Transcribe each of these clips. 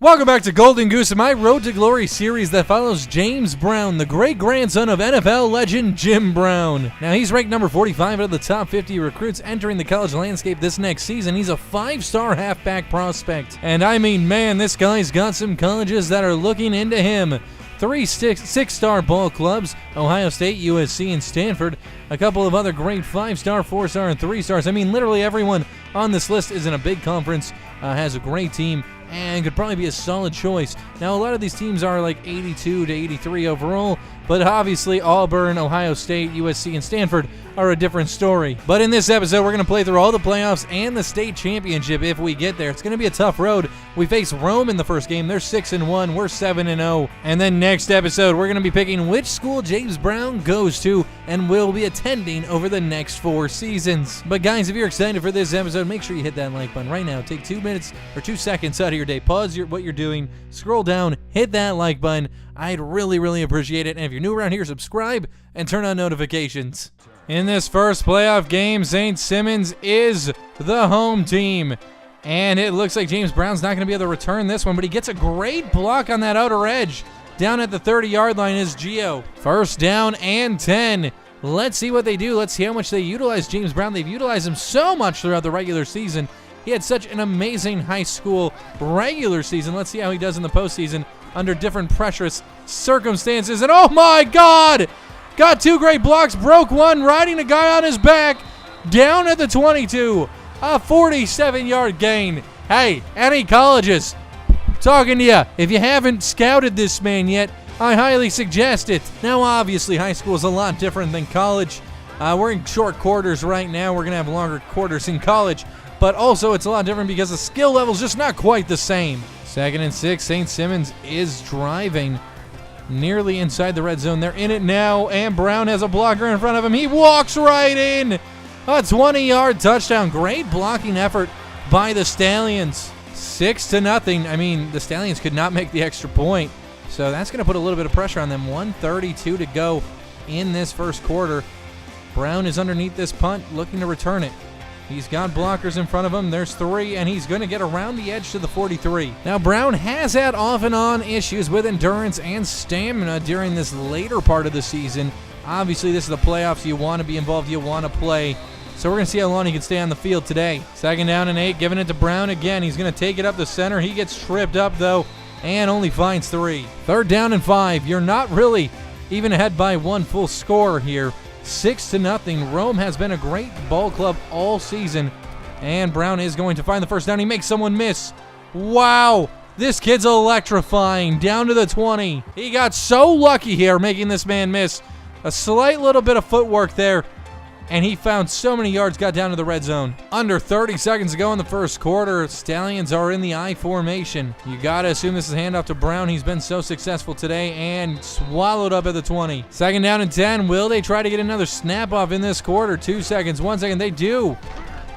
Welcome back to Golden Goose and my Road to Glory series that follows James Brown, the great-grandson of NFL legend Jim Brown. Now, he's ranked number 45 out of the top 50 recruits entering the college landscape this next season. He's a 5-star halfback prospect. And I mean, man, this guy's got some colleges that are looking into him. 3 six-star ball clubs, Ohio State, USC, and Stanford. A couple of other great 5-star, 4-star, and 3-stars. I mean, literally everyone on this list is in a big conference, has a great team, and could probably be a solid choice. Now, a lot of these teams are like 82 to 83 overall, but obviously Auburn, Ohio State, USC, and Stanford are a different story. But in this episode, we're going to play through all the playoffs and the state championship if we get there. It's going to be a tough road. We face Rome in the first game. They're 6-1. We're 7-0. And then next episode, we're going to be picking which school James Brown goes to and will be attending over the next 4 seasons. But guys, if you're excited for this episode, make sure you hit that like button right now. Take 2 minutes or 2 seconds out of your day. Pause what you're doing. Scroll down. Hit that like button. I'd really appreciate it. And if you're new around here, subscribe and turn on notifications. In this first playoff game, St. Simons is the home team. And it looks like James Brown's not going to be able to return this one, but he gets a great block on that outer edge. Down at the 30-yard line is Gio. First down and 10. Let's see what they do. Let's see how much they utilize James Brown. They've utilized him so much throughout the regular season. He had such an amazing high school regular season. Let's see how he does in the postseason under different pressurous circumstances. And oh my God! Got 2 great blocks, broke one, riding a guy on his back, down at the 22. A 47-yard gain. Hey, any colleges, talking to you. If you haven't scouted this man yet, I highly suggest it. Now, obviously, high school is a lot different than college. We're in short quarters right now. We're going to have longer quarters in college. But also, it's a lot different because the skill level's just not quite the same. 2nd and 6, St. Simons is driving nearly inside the red zone. They're in it now, and Brown has a blocker in front of him. He walks right in. A 20-yard touchdown. Great blocking effort by the Stallions. 6-0. I mean, the Stallions could not make the extra point, so that's going to put a little bit of pressure on them. 1:32 to go in this first quarter. Brown is underneath this punt, looking to return it. He's got blockers in front of him. There's 3, and he's going to get around the edge to the 43. Now, Brown has had off and on issues with endurance and stamina during this later part of the season. Obviously, this is the playoffs. You want to be involved. You want to play. So we're going to see how long he can stay on the field today. 2nd down and 8, giving it to Brown again. He's going to take it up the center. He gets tripped up, though, and only finds 3. 3rd down and 5. You're not really even ahead by 1 full score here. 6-0. Rome has been a great ball club all season, and Brown is going to find the first down. He makes someone miss. Wow, this kid's electrifying. Down to the 20. He got so lucky here making this man miss. A slight little bit of footwork there, and he found so many yards, got down to the red zone. Under 30 seconds to go in the first quarter. Stallions are in the I formation. You got to assume this is handoff to Brown. He's been so successful today and swallowed up at the 20. 2nd down and 10. Will they try to get another snap off in this quarter? 2 seconds, 1 second. They do.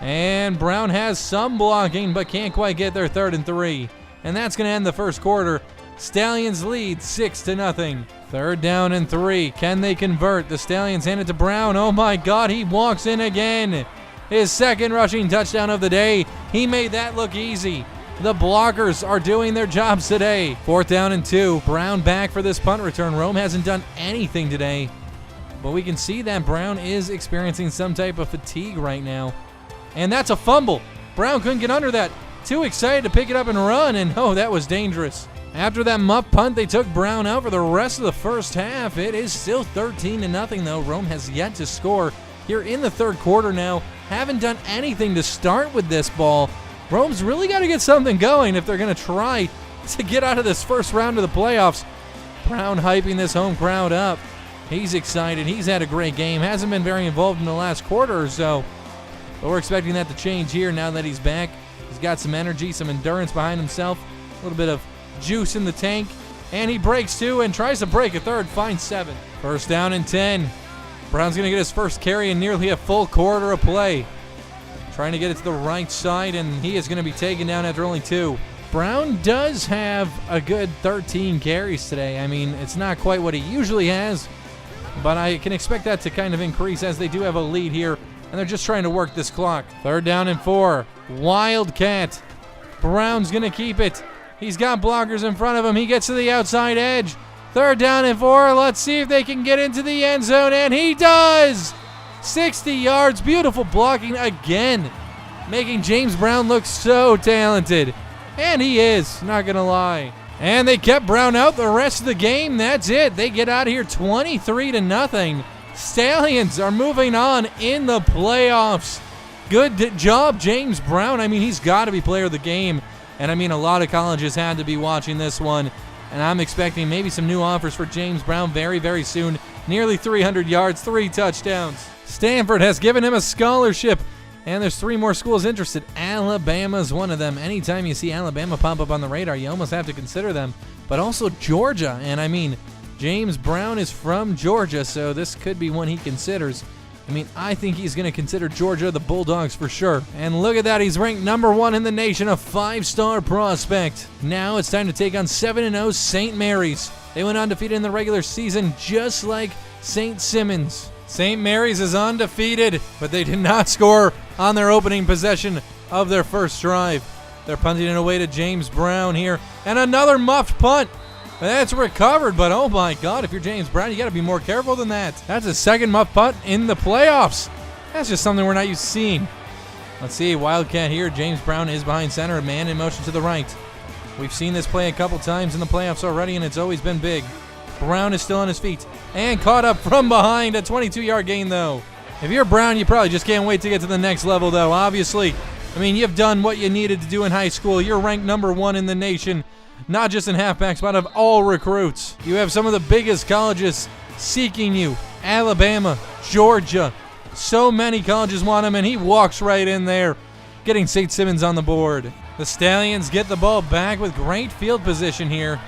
And Brown has some blocking, but can't quite get their 3rd and 3. And that's going to end the first quarter. Stallions lead 6-0. 3rd down and 3. Can they convert? The Stallions hand it to Brown. Oh my God, he walks in again. His 2nd rushing touchdown of the day. He made that look easy. The blockers are doing their jobs today. 4th down and 2. Brown back for this punt return. Rome hasn't done anything today, but we can see that Brown is experiencing some type of fatigue right now. And that's a fumble. Brown couldn't get under that. Too excited to pick it up and run, and oh, that was dangerous. After that muff punt, they took Brown out for the rest of the first half. It is still 13-0, though. Rome has yet to score here in the 3rd quarter now. Haven't done anything to start with this ball. Rome's really got to get something going if they're going to try to get out of this first round of the playoffs. Brown hyping this home crowd up. He's excited. He's had a great game. Hasn't been very involved in the last quarter or so, but we're expecting that to change here now that he's back. He's got some energy, some endurance behind himself, a little bit of juice in the tank, and he breaks 2 and tries to break a 3rd, finds 7. 1st down and 10. Brown's going to get his first carry in nearly a full quarter of play. Trying to get it to the right side, and he is going to be taken down after only 2. Brown does have a good 13 carries today. I mean, it's not quite what he usually has, but I can expect that to kind of increase as they do have a lead here, and they're just trying to work this clock. 3rd down and 4. Wildcat. Brown's going to keep it. He's got blockers in front of him. He gets to the outside edge. 3rd down and 4. Let's see if they can get into the end zone, and he does! 60 yards. Beautiful blocking again, making James Brown look so talented. And he is, not going to lie. And they kept Brown out the rest of the game. That's it. They get out of here 23-0. Stallions are moving on in the playoffs. Good job, James Brown. I mean, he's got to be player of the game. And I mean, a lot of colleges had to be watching this one. And I'm expecting maybe some new offers for James Brown very, very soon. Nearly 300 yards, 3 touchdowns. Stanford has given him a scholarship. And there's 3 more schools interested. Alabama's one of them. Anytime you see Alabama pop up on the radar, you almost have to consider them. But also Georgia. And I mean, James Brown is from Georgia, so this could be one he considers. I mean, I think he's going to consider Georgia the Bulldogs for sure. And look at that, he's ranked number 1 in the nation, a 5-star prospect. Now it's time to take on 7-0 St. Mary's. They went undefeated in the regular season, just like St. Simmons. St. Mary's is undefeated, but they did not score on their opening possession of their first drive. They're punting it away to James Brown here. And another muffed punt. That's recovered, but oh my God, if you're James Brown, you got to be more careful than that. That's a second muff punt in the playoffs. That's just something we're not used to seeing. Let's see, Wildcat here. James Brown is behind center, a man in motion to the right. We've seen this play a couple times in the playoffs already, and it's always been big. Brown is still on his feet and caught up from behind. A 22-yard gain, though. If you're Brown, you probably just can't wait to get to the next level, though. Obviously, I mean, you've done what you needed to do in high school. You're ranked number 1 in the nation. Not just in halfbacks, but of all recruits. You have some of the biggest colleges seeking you. Alabama, Georgia. So many colleges want him, and he walks right in there, getting St. Simmons on the board. The Stallions get the ball back with great field position here.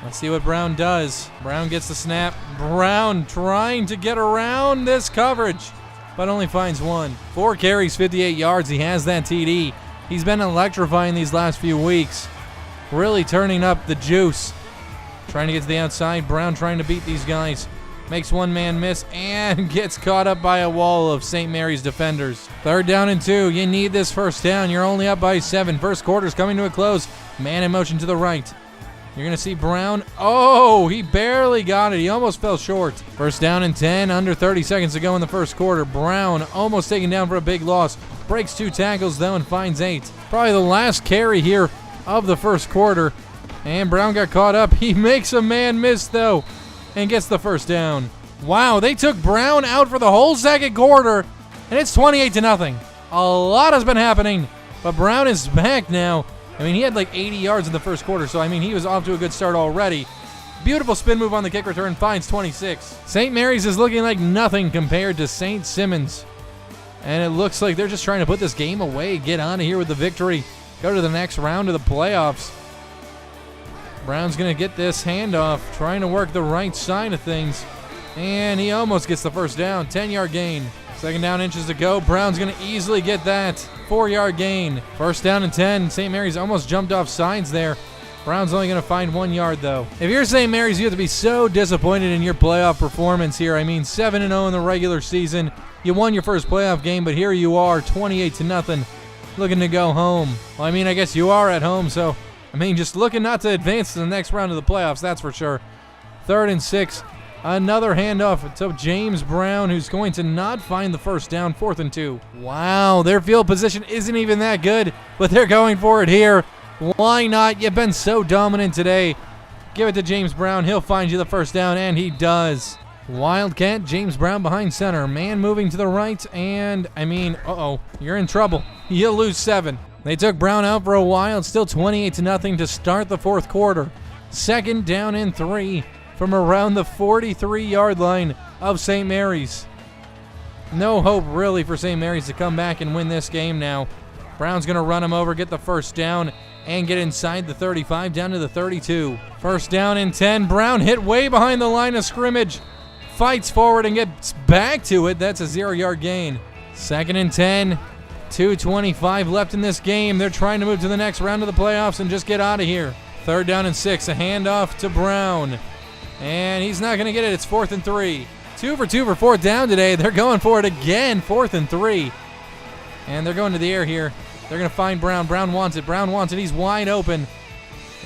Let's see what Brown does. Brown gets the snap. Brown trying to get around this coverage, but only finds 1. 4 carries, 58 yards. He has that TD. He's been electrifying these last few weeks. Really turning up the juice. Trying to get to the outside. Brown trying to beat these guys. Makes one man miss and gets caught up by a wall of St. Mary's defenders. 3rd down and 2. You need this first down. You're only up by 7. First quarter's coming to a close. Man in motion to the right. You're going to see Brown. Oh, he barely got it. He almost fell short. First down and 10. Under 30 seconds to go in the first quarter. Brown almost taken down for a big loss. Breaks 2 tackles, though, and finds 8. Probably the last carry here of the first quarter, and Brown got caught up. He makes a man miss, though, and gets the first down. Wow, they took Brown out for the whole second quarter, and it's 28-0. A lot has been happening, but Brown is back now. I mean, he had like 80 yards in the first quarter, so I mean, he was off to a good start already. Beautiful spin move on the kick return, finds 26. St. Mary's is looking like nothing compared to St. Simmons, and it looks like they're just trying to put this game away, get out of here with the victory. Go to the next round of the playoffs. Brown's going to get this handoff, trying to work the right side of things. And he almost gets the first down. 10-yard gain. 2nd down, inches to go. Brown's going to easily get that. 4-yard gain. First down and 10. St. Mary's almost jumped off sides there. Brown's only going to find 1 yard, though. If you're St. Mary's, you have to be so disappointed in your playoff performance here. I mean, 7-0 in the regular season. You won your first playoff game, but here you are, 28-0. Looking to go home. Well, I mean, I guess you are at home, so, I mean, just looking not to advance to the next round of the playoffs, that's for sure. 3rd and 6. Another handoff to James Brown, who's going to not find the first down. 4th and 2. Wow, their field position isn't even that good, but they're going for it here. Why not? You've been so dominant today. Give it to James Brown. He'll find you the first down, and he does. Wildcat, James Brown behind center. Man moving to the right, and, I mean, you're in trouble. You'll lose 7. They took Brown out for a while. It's still 28-0 to start the 4th quarter. 2nd down and 3 from around the 43-yard line of St. Mary's. No hope, really, for St. Mary's to come back and win this game now. Brown's going to run him over, get the first down, and get inside the 35, down to the 32. First down and 10. Brown hit way behind the line of scrimmage. Fights forward and gets back to it. That's a 0-yard gain. 2nd and 10. 2:25 left in this game. They're trying to move to the next round of the playoffs and just get out of here. 3rd down and 6. A handoff to Brown. And he's not going to get it. It's 4th and 3. 2 for 2 for 4th down today. They're going for it again. 4th and 3. And they're going to the air here. They're going to find Brown. Brown wants it. Brown wants it. He's wide open.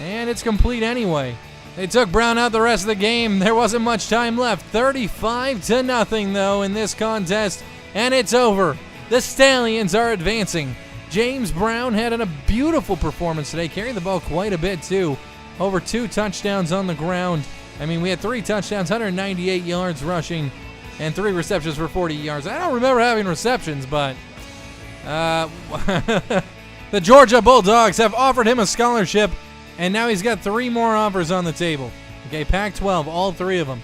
And it's complete anyway. They took Brown out the rest of the game. There wasn't much time left. 35-0 though in this contest, and it's over. The Stallions are advancing. James Brown had a beautiful performance today, carrying the ball quite a bit too. Over 2 touchdowns on the ground. I mean, we had 3 touchdowns, 198 yards rushing, and 3 receptions for 40 yards. I don't remember having receptions, but the Georgia Bulldogs have offered him a scholarship, and now he's got 3 more offers on the table. Okay, Pac-12, all 3 of them.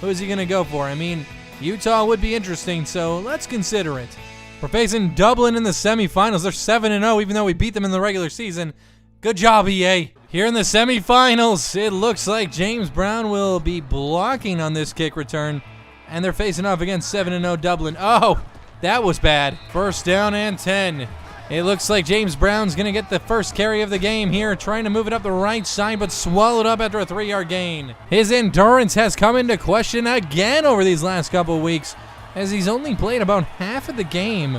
Who is he going to go for? I mean, Utah would be interesting, so let's consider it. We're facing Dublin in the semifinals. They're 7-0, even though we beat them in the regular season. Good job, EA. Here in the semifinals, it looks like James Brown will be blocking on this kick return, and they're facing off against 7-0 Dublin. Oh, that was bad. First down and 10. It looks like James Brown's going to get the first carry of the game here, trying to move it up the right side, but swallowed up after a 3-yard gain. His endurance has come into question again over these last couple of weeks, as he's only played about half of the game,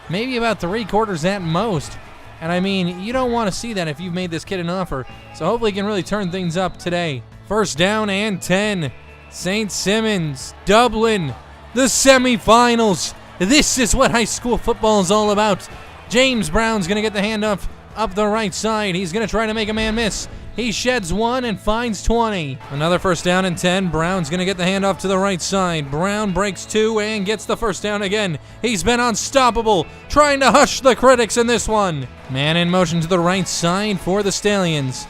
maybe about 3/4 at most. And I mean, you don't want to see that if you've made this kid an offer, so hopefully he can really turn things up today. First down and 10. St. Simons, Dublin, the semifinals. This is what high school football is all about. James Brown's going to get the handoff up the right side. He's going to try to make a man miss. He sheds 1 and finds 20. Another first down and 10. Brown's going to get the handoff to the right side. Brown breaks 2 and gets the first down again. He's been unstoppable, trying to hush the critics in this one. Man in motion to the right side for the Stallions.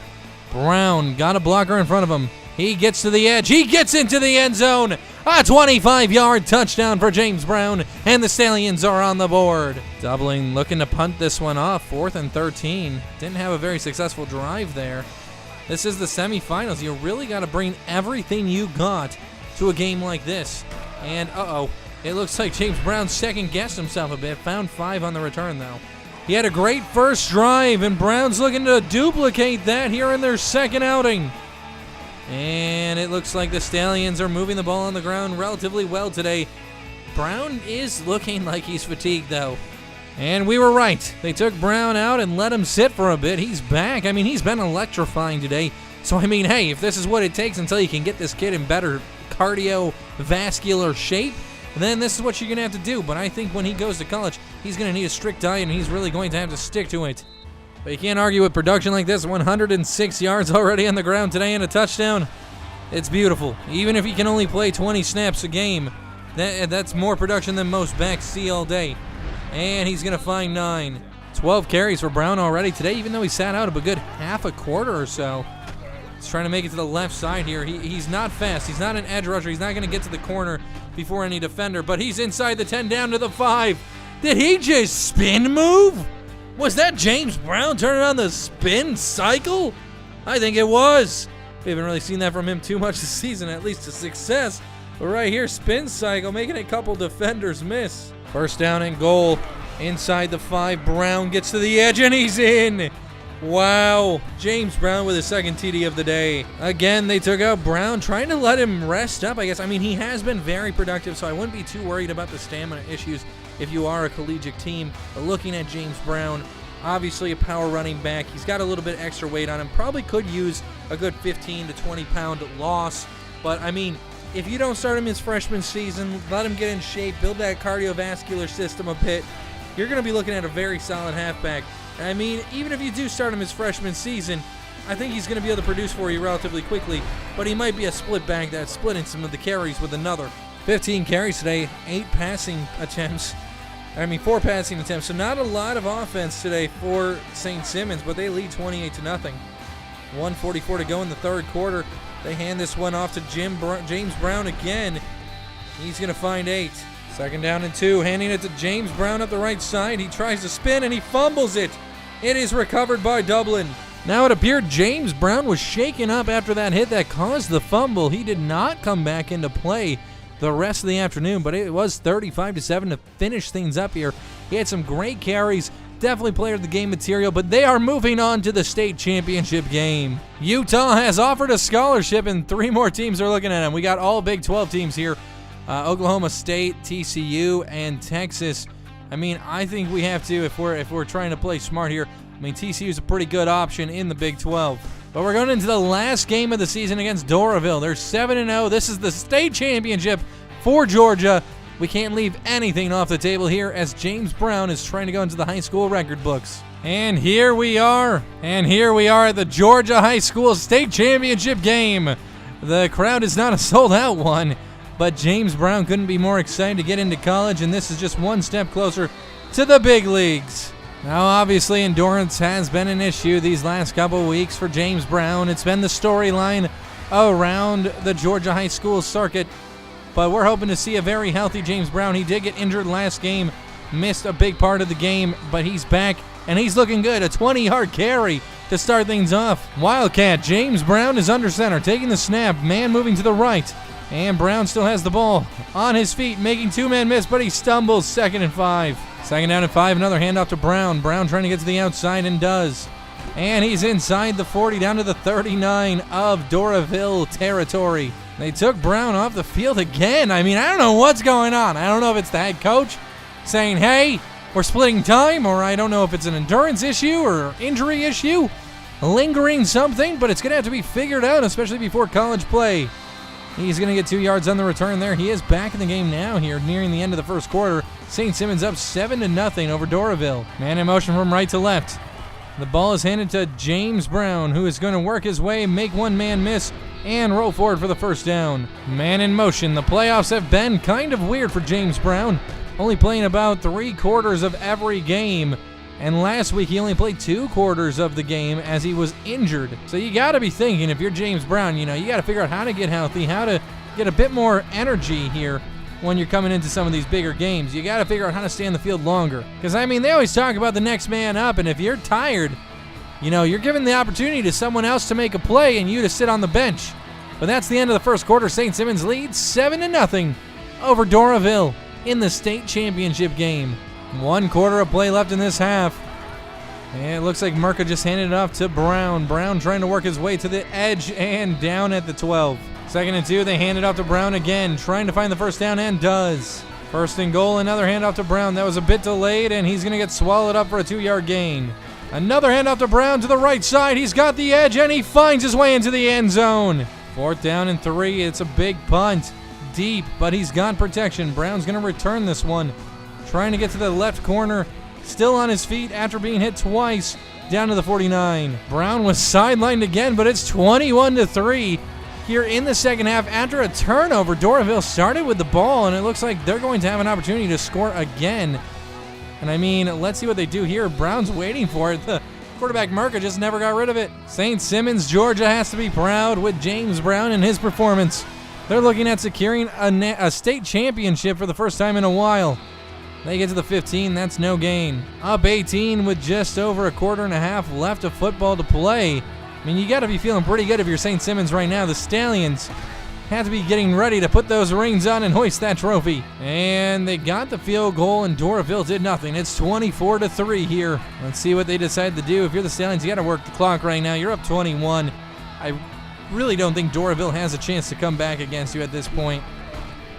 Brown got a blocker in front of him. He gets to the edge. He gets into the end zone. A 25-yard touchdown for James Brown, and the Stallions are on the board. Dublin looking to punt this one off. 4th and 13. Didn't have a very successful drive there. This is the semifinals. You really got to bring everything you got to a game like this. And, it looks like James Brown second-guessed himself a bit. Found 5 on the return, though. He had a great first drive, and Brown's looking to duplicate that here in their second outing. And it looks like the Stallions are moving the ball on the ground relatively well today. Brown is looking like he's fatigued, though. And we were right. They took Brown out and let him sit for a bit. He's back. I mean, he's been electrifying today. So, I mean, hey, if this is what it takes until you can get this kid in better cardiovascular shape, then this is what you're going to have to do. But I think when he goes to college, he's going to need a strict diet, and he's really going to have to stick to it. But you can't argue with production like this. 106 yards already on the ground today and a touchdown. It's beautiful. Even if he can only play 20 snaps a game, that's more production than most backs see all day. And he's going to find 9. 12 carries for Brown already today, even though he sat out a good half a quarter or so. He's trying to make it to the left side here. He's not fast. He's not an edge rusher. He's not going to get to the corner before any defender, but he's inside the 10 down to the 5. Did he just spin move? Was that James Brown turning on the spin cycle? I think it was. We haven't really seen that from him too much this season, at least to success. But right here, spin cycle, making a couple defenders miss. First down and goal. Inside the 5, Brown gets to the edge, and he's in. Wow. James Brown with his second TD of the day. Again, they took out Brown, trying to let him rest up, I guess. I mean, he has been very productive, so I wouldn't be too worried about the stamina issues if you are a collegiate team. But looking at James Brown, obviously a power running back. He's got a little bit extra weight on him. Probably could use a good 15 to 20 pound loss. But, I mean, if you don't start him his freshman season, let him get in shape, build that cardiovascular system a bit, you're going to be looking at a very solid halfback. I mean, even if you do start him his freshman season, I think he's going to be able to produce for you relatively quickly, but he might be a split back that's splitting some of the carries with another. 15 carries today, 4 passing attempts, so not a lot of offense today for St. Simons, but they lead 28-0. 1:44 to go in the third quarter. They hand this one off to James Brown again. He's going to find 8. Second down and 2, handing it to James Brown up the right side. He tries to spin, and he fumbles it. It is recovered by Dublin. Now it appeared James Brown was shaken up after that hit that caused the fumble. He did not come back into play the rest of the afternoon, but it was 35-7 to finish things up here. He had some great carries, definitely player of the game material, but they are moving on to the state championship game. Utah has offered a scholarship, and 3 more teams are looking at him. We got all Big 12 teams here. Oklahoma State, TCU, and Texas. I mean, I think we have to, if we're trying to play smart here. I mean, TCU is a pretty good option in the Big 12. But we're going into the last game of the season against Doraville. They're 7-0. This is the state championship for Georgia. We can't leave anything off the table here as James Brown is trying to go into the high school record books. And here we are. And here we are at the Georgia High School State Championship game. The crowd is not a sold-out one, but James Brown couldn't be more excited to get into college, and this is just one step closer to the big leagues. Now, obviously, endurance has been an issue these last couple weeks for James Brown. It's been the storyline around the Georgia high school circuit, but we're hoping to see a very healthy James Brown. He did get injured last game, missed a big part of the game, but he's back, and he's looking good. A 20-yard carry to start things off. Wildcat, James Brown is under center, taking the snap, man moving to the right, and Brown still has the ball on his feet, making two-man miss, but he stumbles. 2nd and 5. 2nd down and 5, another handoff to Brown. Brown trying to get to the outside and does. And he's inside the 40, down to the 39 of Doraville territory. They took Brown off the field again. I mean, I don't know what's going on. I don't know if it's the head coach saying, hey, we're splitting time, or I don't know if it's an endurance issue or injury issue. Lingering something, but it's going to have to be figured out, especially before college play. He's going to get 2 yards on the return there. He is back in the game now here, nearing the end of the first quarter. St. Simons up 7-0 over Doraville. Man in motion from right to left. The ball is handed to James Brown, who is going to work his way, make one man miss, and roll forward for the first down. Man in motion. The playoffs have been kind of weird for James Brown, only playing about 3/4 of every game. And last week, he only played 2/4 of the game as he was injured. So you got to be thinking, if you're James Brown, you got to figure out how to get healthy, how to get a bit more energy here when you're coming into some of these bigger games. You got to figure out how to stay on the field longer. Because, I mean, they always talk about the next man up, and if you're tired, you're giving the opportunity to someone else to make a play and you to sit on the bench. But that's the end of the first quarter. St. Simons leads 7-0 over Doraville in the state championship game. 1 quarter of play left in this half. And it looks like Merca just handed it off to Brown. Brown trying to work his way to the edge and down at the 12. 2nd and 2, they hand it off to Brown again, trying to find the first down and does. 1st and goal, another handoff to Brown. That was a bit delayed, and he's going to get swallowed up for a 2-yard gain. Another handoff to Brown to the right side. He's got the edge, and he finds his way into the end zone. 4th down and 3. It's a big punt. Deep, but he's got protection. Brown's going to return this one. Trying to get to the left corner. Still on his feet after being hit twice. Down to the 49. Brown was sidelined again, but it's 21-3 here in the second half after a turnover. Doraville started with the ball, and it looks like they're going to have an opportunity to score again. And I mean, let's see what they do here. Brown's waiting for it. The quarterback Merca just never got rid of it. St. Simons, Georgia has to be proud with James Brown and his performance. They're looking at securing a state championship for the first time in a while. They get to the 15, that's no gain. Up 18 with just over a quarter and a half left of football to play. I mean, you got to be feeling pretty good if you're St. Simons right now. The Stallions have to be getting ready to put those rings on and hoist that trophy. And they got the field goal, and Doraville did nothing. It's 24-3 here. Let's see what they decide to do. If you're the Stallions, you got to work the clock right now. You're up 21. I really don't think Doraville has a chance to come back against you at this point.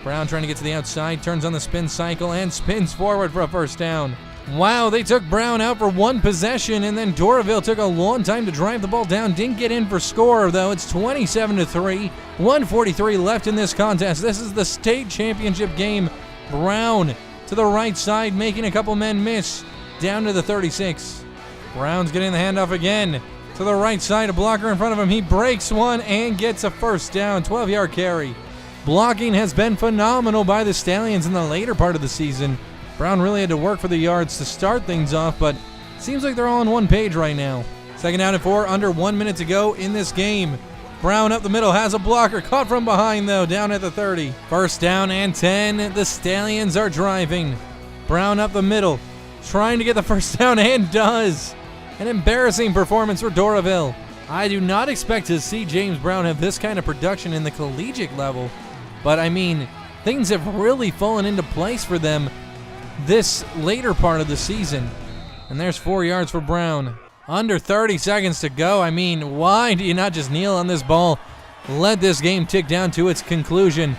Brown trying to get to the outside, turns on the spin cycle, and spins forward for a first down. Wow, they took Brown out for one possession, and then Doraville took a long time to drive the ball down. Didn't get in for score, though. It's 27-3. 1:43 left in this contest. This is the state championship game. Brown to the right side, making a couple men miss. Down to the 36. Brown's getting the handoff again. To the right side, a blocker in front of him. He breaks one and gets a first down. 12-yard carry. Blocking has been phenomenal by the Stallions in the later part of the season. Brown really had to work for the yards to start things off, but it seems like they're all on one page right now. 2nd down and 4, under 1 minute to go in this game. Brown up the middle, has a blocker, caught from behind though, down at the 30. 1st down and 10, the Stallions are driving. Brown up the middle, trying to get the first down and does. An embarrassing performance for Doraville. I do not expect to see James Brown have this kind of production in the collegiate level. But, I mean, things have really fallen into place for them this later part of the season. And there's 4 yards for Brown. Under 30 seconds to go. I mean, why do you not just kneel on this ball? Let this game tick down to its conclusion.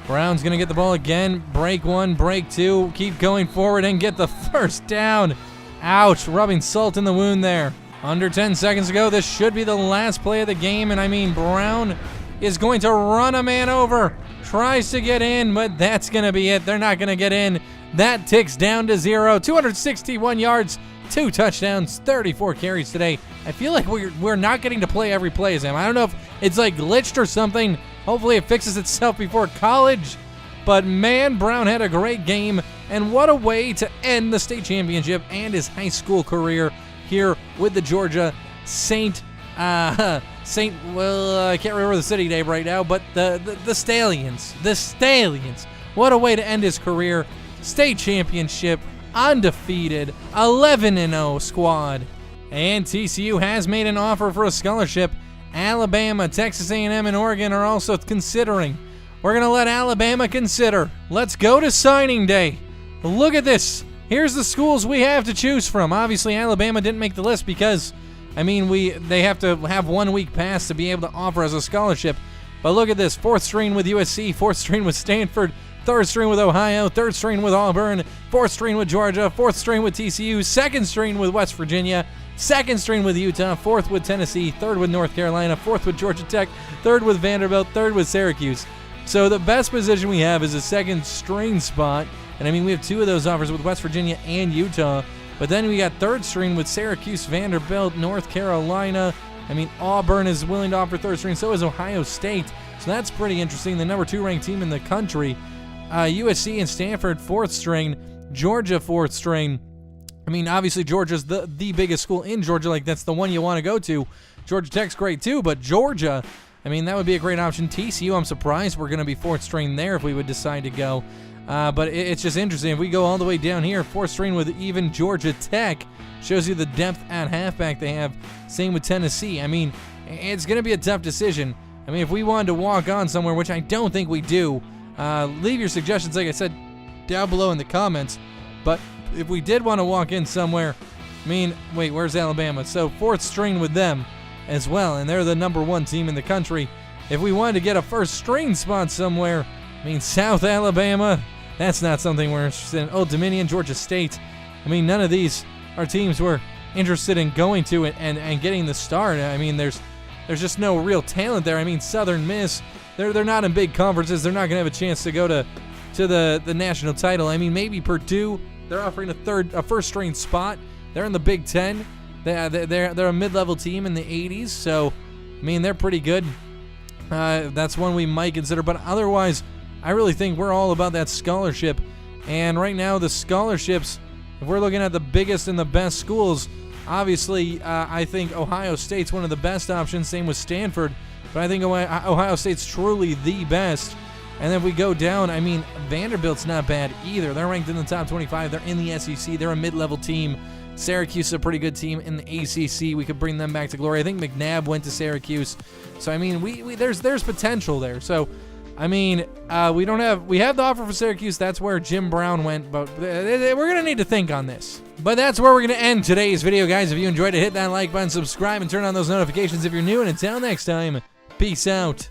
Brown's going to get the ball again. Break one, break two. Keep going forward and get the first down. Ouch, rubbing salt in the wound there. Under 10 seconds to go. This should be the last play of the game, and I mean, Brown is going to run a man over. Tries to get in, but that's going to be it. They're not going to get in. That ticks down to 0. 261 yards, 2 touchdowns, 34 carries today. I feel like we're not getting to play every play, Sam. I don't know if it's like glitched or something. Hopefully it fixes itself before college. But man, Brown had a great game, and what a way to end the state championship and his high school career here with the Georgia Saint. I can't remember the city name right now, but the Stallions. The Stallions. What a way to end his career. State championship, undefeated, 11-0 squad. And TCU has made an offer for a scholarship. Alabama, Texas A&M, and Oregon are also considering. We're going to let Alabama consider. Let's go to signing day. Look at this. Here's the schools we have to choose from. Obviously, Alabama didn't make the list because, I mean, they have to have 1 week pass to be able to offer as a scholarship. But look at this. 4th string with USC, 4th string with Stanford, 3rd string with Ohio, 3rd string with Auburn, 4th string with Georgia, 4th string with TCU, 2nd string with West Virginia, 2nd string with Utah, 4th with Tennessee, 3rd with North Carolina, 4th with Georgia Tech, 3rd with Vanderbilt, 3rd with Syracuse. So the best position we have is a 2nd string spot. And I mean, we have 2 of those offers with West Virginia and Utah. But then we got 3rd string with Syracuse, Vanderbilt, North Carolina. I mean, Auburn is willing to offer 3rd string. So is Ohio State. So that's pretty interesting. The number 2 ranked team in the country. USC and Stanford, 4th string. Georgia, 4th string. I mean, obviously, Georgia's the biggest school in Georgia. Like, that's the one you want to go to. Georgia Tech's great, too. But Georgia, I mean, that would be a great option. TCU, I'm surprised we're going to be 4th string there if we would decide to go. But it's just interesting. If we go all the way down here, 4th string with even Georgia Tech, shows you the depth at halfback they have. Same with Tennessee. I mean, it's going to be a tough decision. I mean, if we wanted to walk on somewhere, which I don't think we do, leave your suggestions, like I said, down below in the comments. But if we did want to walk in somewhere, I mean, wait, where's Alabama? So 4th string with them as well, and they're the number 1 team in the country. If we wanted to get a 1st string spot somewhere, I mean, South Alabama, that's not something we're interested in. Old Dominion, Georgia State. I mean, none of these are teams we're interested in going to and getting the start. I mean, there's just no real talent there. I mean, Southern Miss, they're not in big conferences. They're not going to have a chance to go to the national title. I mean, maybe Purdue, they're offering a 1st string spot. They're in the Big Ten. They're a mid-level team in the 80s. So, I mean, they're pretty good. That's one we might consider. But otherwise, I really think we're all about that scholarship. And right now, the scholarships, if we're looking at the biggest and the best schools, obviously, I think Ohio State's one of the best options. Same with Stanford. But I think Ohio State's truly the best. And then if we go down, I mean, Vanderbilt's not bad either. They're ranked in the top 25. They're in the SEC. They're a mid-level team. Syracuse is a pretty good team in the ACC. We could bring them back to glory. I think McNabb went to Syracuse. So, I mean, there's potential there. So, I mean, we have the offer for Syracuse. That's where Jim Brown went, but we're going to need to think on this. But that's where we're going to end today's video, guys. If you enjoyed it, hit that like button, subscribe, and turn on those notifications if you're new. And until next time, peace out.